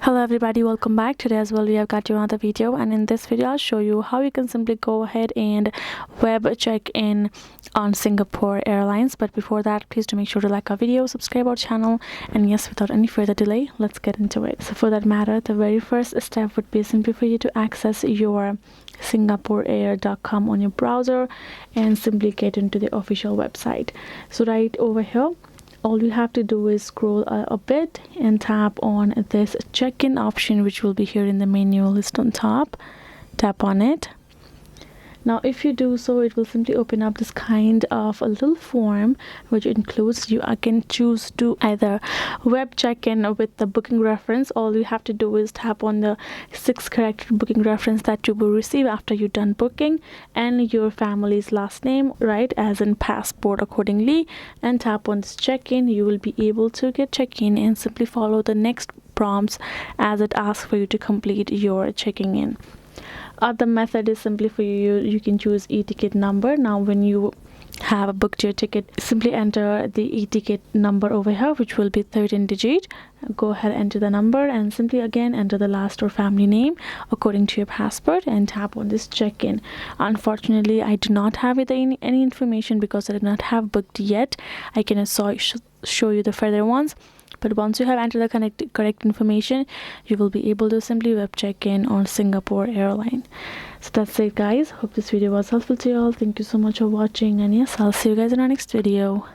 Hello everybody, welcome back. Today as well we have got you another video, and in this video I'll show you how you can simply go ahead and web check in on Singapore Airlines. But before that, please do make sure to like our video, subscribe our channel, and yes, without any further delay, let's get into it. So for that matter, the very first step would be simply for you to access your singaporeair.com on your browser and simply get into the official website. So right over here, all you have to do is scroll a bit and tap on this check-in option, which will be here in the menu list on top. Tap on it. Now if you do so, it will simply open up this kind of a little form, which includes, you can choose to either web check-in with the booking reference. All you have to do is tap on the 6-character booking reference that you will receive after you're done booking, and your family's last name, right, as in passport accordingly, and tap on this check-in. You will be able to get check-in and simply follow the next prompts as it asks for you to complete your checking in. Other method is simply for you can choose e-ticket number. Now when you have booked your ticket, simply enter the e-ticket number over here, which will be 13 digit. Go ahead, enter the number, and simply again enter the last or family name according to your passport, and tap on this check-in. Unfortunately, I do not have any information because I did not have booked yet. I can show you the further ones. But once you have entered the correct information, you will be able to simply web check in on Singapore Airlines. So that's it, guys. Hope this video was helpful to you all. Thank you so much for watching, and yes, I'll see you guys in our next video.